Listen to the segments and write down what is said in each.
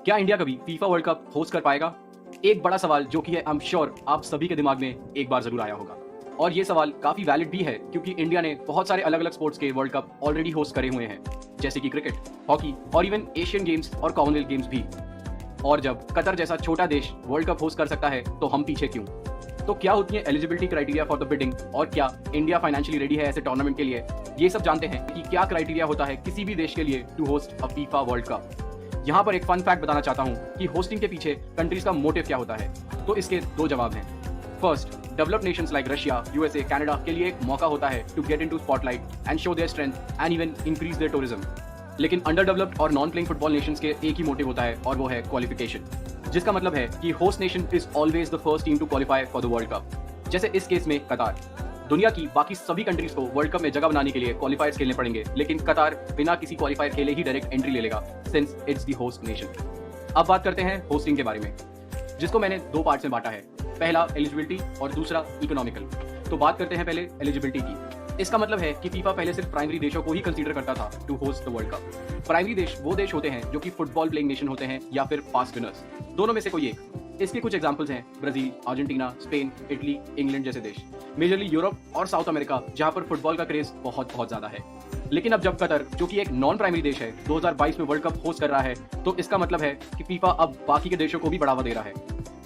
क्या इंडिया कभी FIFA world cup host कर पाएगा? एक बड़ा सवाल जो कि है आई एम श्योर आप सभी के दिमाग में एक बार जरूर आया होगा। और ये सवाल काफी वैलिड भी है क्योंकि इंडिया ने बहुत सारे अलग अलग स्पोर्ट्स के वर्ल्ड कप ऑलरेडी होस्ट करे हुए हैं, जैसे कि क्रिकेट, हॉकी और इवन एशियन गेम्स और कॉमनवेल्थ गेम्स भी। और जब कतर जैसा छोटा देश वर्ल्ड कप होस्ट कर सकता है तो हम पीछे क्यों? तो क्या होती है eligibility criteria for the bidding और क्या इंडिया फाइनेंशियली रेडी है ऐसे टूर्नामेंट के लिए? ये सब जानते हैं कि क्या क्राइटेरिया होता है किसी भी देश के लिए to host a FIFA world cup. यहाँ पर एक फन फैक्ट बताना चाहता हूँ कि होस्टिंग के पीछे कंट्रीज का मोटिव क्या होता है। तो इसके दो जवाब हैं। First, developed nations like Russia, USA, Canada के लिए एक मौका होता है to get into spotlight and show their strength and even increase their tourism. लेकिन अंडर डेवलप्ड और नॉन प्लेइंग फुटबॉल नेशंस के एक ही मोटिव होता है और वो है क्वालिफिकेशन, जिसका मतलब है कि host nation is always the first team to qualify for the world cup. जैसे इस केस में कतार। दुनिया की बाकी सभी कंट्रीज को वर्ल्ड कप में जगह बनाने के लिए क्वालिफायर्स खेलने पड़ेंगे, लेकिन कतार बिना किसी क्वालिफायर खेले ही डायरेक्ट एंट्री ले लेगा since it's the host nation. अब बात करते हैं होस्टिंग के बारे में, जिसको मैंने दो पार्ट्स में बांटा है। पहला एलिजिबिलिटी और दूसरा इकोनॉमिकल। तो बात करते हैं पहले एलिजिबिलिटी की। इसका मतलब है कि फीफा पहले सिर्फ प्राइमरी देशों को ही कंसीडर करता था to host the world cup. Primary देश वो देश होते हैं जो कि फुटबॉल प्लेइंग नेशन होते हैं या फिर पास्ट विनर्स, दोनों में से कोई एक। इसके कुछ एग्जांपल्स हैं Brazil, Argentina, Spain, Italy, England जैसे देश। मेजरली यूरोप और साउथ अमेरिका, जहां पर फुटबॉल का क्रेज बहुत ज्यादा है। लेकिन अब जब कतर, जो कि एक नॉन प्राइमरी देश है, 2022 में वर्ल्ड कप होस्ट कर रहा है, तो इसका मतलब है कि फीफा अब बाकी के देशों को भी बढ़ावा दे रहा है।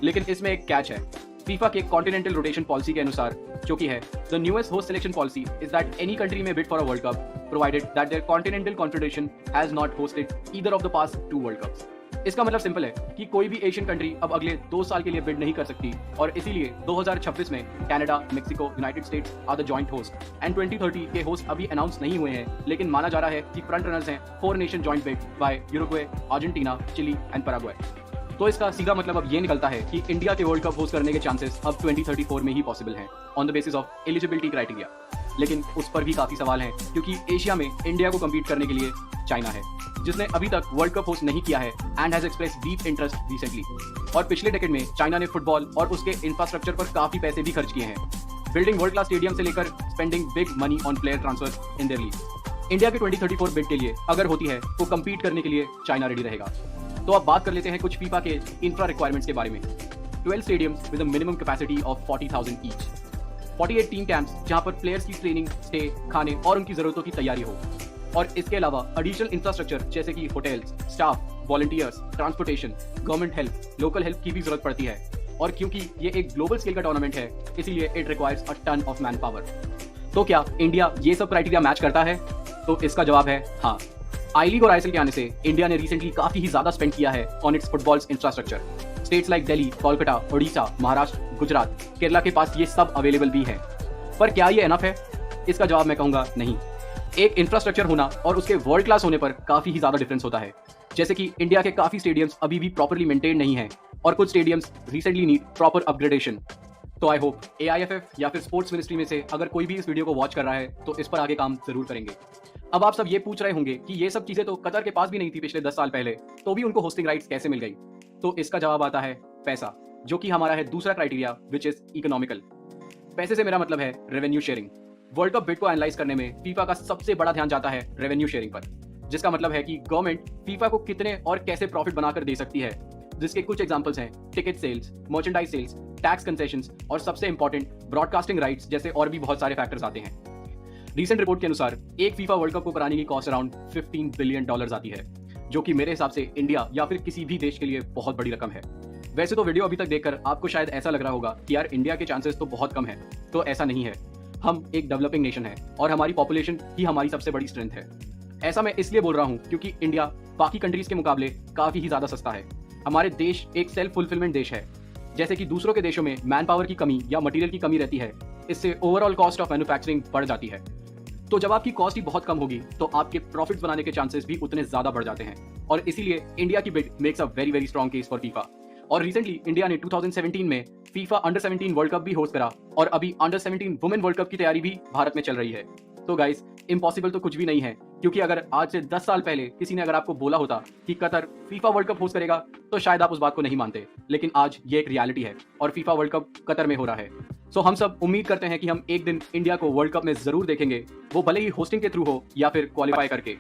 लेकिन इसमें एक कैच है। फीफा के कॉन्टिनेंटल रोटेशन पॉलिसी के अनुसार, जो कि है the newest host selection policy is that any country may bid for a world cup provided that their continental confederation has not hosted either of the past 2 world cups. इसका मतलब simple है कि कोई भी एशियन कंट्री अब अगले 2 साल के लिए बिड नहीं कर सकती और इसीलिए 2026 में Canada, Mexico, United States are the joint host and 2030 के होस्ट अभी अनाउंस नहीं हुए हैं, लेकिन माना जा रहा है कि फ्रंट रनर्स हैं 4 nation joint bid by Uruguay, Argentina, Chile and Paraguay. तो इसका सीधा मतलब अब ये निकलता है कि इंडिया के वर्ल्ड कप होस्ट करने के चांसेस अब 2034 में ही पॉसिबल हैं on the basis of eligibility criteria. लेकिन उस पर भी काफी सवाल हैं क्योंकि एशिया में इंडिया को कम्पीट करने के लिए चाइना है, जिसने अभी तक वर्ल्ड कप होस्ट नहीं किया है and has express deep interest recently. और पिछले डेकेड में चाइना ने फुटबॉल और उसके इंफ्रास्ट्रक्चर पर काफी पैसे भी खर्च किए हैं, बिल्डिंग वर्ल्ड क्लास स्टेडियम से लेकर spending big money on player transfer in their league. India के 2034 बिड के लिए अगर होती है तो कम्पीट करने के लिए चाइना रेडी रहेगा। तो अब बात कर लेते हैं कुछ फीफा के इंफ्रा रिक्वायरमेंट्स के बारे में। 12 stadiums with a minimum capacity of 40,000 each, 48 team camps जहां पर प्लेयर्स की ट्रेनिंग, स्टे, खाने और उनकी जरूरतों की तैयारी हो। और इसके अलावा एडिशनल इंफ्रास्ट्रक्चर जैसे कि hotels, staff, volunteers, transportation, government help, local help की भी जरूरत पड़ती है। और क्योंकि ये एक ग्लोबल स्केल का टूर्नामेंट है, इसीलिए it requires a ton of man power. तो क्या इंडिया ये सब क्राइटेरिया मैच करता है? तो इसका जवाब है हाँ। आई लीग और आईएसएल के आने से इंडिया ने रिसेंटली काफी ही ज्यादा स्पेंड किया है on it's footballs infrastructure. States like Delhi, Kolkata, Odisha, Maharashtra, Gujarat, Kerala के पास ये सब अवेलेबल भी है। पर क्या ये एनफ है? इसका जवाब मैं कहूंगा नहीं। एक इंफ्रास्ट्रक्चर होना और उसके वर्ल्ड क्लास होने पर काफी ही ज्यादा डिफरेंस होता है। जैसे कि इंडिया के काफी स्टेडियम्स अभी भी प्रॉपर्ली मेंटेन नहीं है और कुछ stadiums recently need proper upgradation. तो आई होप एआईएफएफ या फिर स्पोर्ट्स मिनिस्ट्री में से अगर कोई भी इस वीडियो को वॉच कर रहा है तो इस पर आगे काम जरूर करेंगे। अब आप सब ये पूछ रहे होंगे कि ये सब चीजें तो कतर के पास भी नहीं थी पिछले 10 साल पहले, तो भी उनको होस्टिंग राइट्स कैसे मिल गई? तो इसका जवाब आता है पैसा, जो कि हमारा है दूसरा क्राइटेरिया विच इज इकोनॉमिकल। पैसे से मेरा मतलब है revenue sharing. World cup bid को एनालाइज करने में फीफा का सबसे बड़ा ध्यान जाता है रेवेन्यू शेयरिंग पर, जिसका मतलब है कि गवर्नमेंट फीफा को कितने और कैसे प्रॉफिट बनाकर दे सकती है, जिसके कुछ एग्जांपल्स हैं ticket sales, merchandise sales, tax concessions और सबसे इंपॉर्टेंट ब्रॉडकास्टिंग राइट्स जैसे और भी बहुत सारे फैक्टर्स आते हैं। रीसेंट रिपोर्ट के अनुसार एक फीफा वर्ल्ड कप को कराने की कॉस्ट अराउंड $15 बिलियन आती है, जो कि मेरे हिसाब से इंडिया या फिर किसी भी देश के लिए बहुत बड़ी रकम है। वैसे तो वीडियो अभी तक देखकर आपको शायद ऐसा लग रहा होगा कि यार इंडिया के चांसेस तो बहुत कम है, तो ऐसा नहीं है। हम एक डेवलपिंग नेशन है और हमारी पॉपुलेशन ही हमारी सबसे बड़ी स्ट्रेंथ है। ऐसा मैं इसलिए बोल रहा हूँ क्योंकि इंडिया बाकी कंट्रीज के मुकाबले काफी ही ज्यादा सस्ता है। हमारे देश एक सेल्फ फुलफिलमेंट देश है। जैसे कि दूसरों के देशों में मैन पावर की कमी या मटेरियल की कमी रहती है, इससे ओवरऑल कॉस्ट ऑफ मैन्युफैक्चरिंग बढ़ जाती है। तो जब आपकी कॉस्ट ही बहुत कम होगी तो आपके प्रॉफिट्स बनाने के चांसेस भी उतने ज्यादा बढ़ जाते हैं और इसीलिए इंडिया की bid makes a very very strong case for FIFA. और रिसेंटली इंडिया ने 2017 में फीफा अंडर 17 वर्ल्ड कप भी होस्ट करा और अभी अंडर 17 वुमेन वर्ल्ड कप की तैयारी भी भारत में चल रही है। तो गाइस, इम्पॉसिबल तो कुछ भी नहीं है, क्योंकि अगर आज से 10 साल पहले किसी ने अगर आपको बोला होता कि Qatar FIFA world cup host करेगा तो शायद आप उस बात को नहीं मानते, लेकिन आज ये एक रियलिटी है और फीफा वर्ल्ड कप कतर में हो रहा है। सो हम सब उम्मीद करते हैं कि हम एक दिन इंडिया को वर्ल्ड कप में जरूर देखेंगे, वो भले ही होस्टिंग के थ्रू हो या फिर क्वालिफाई करके।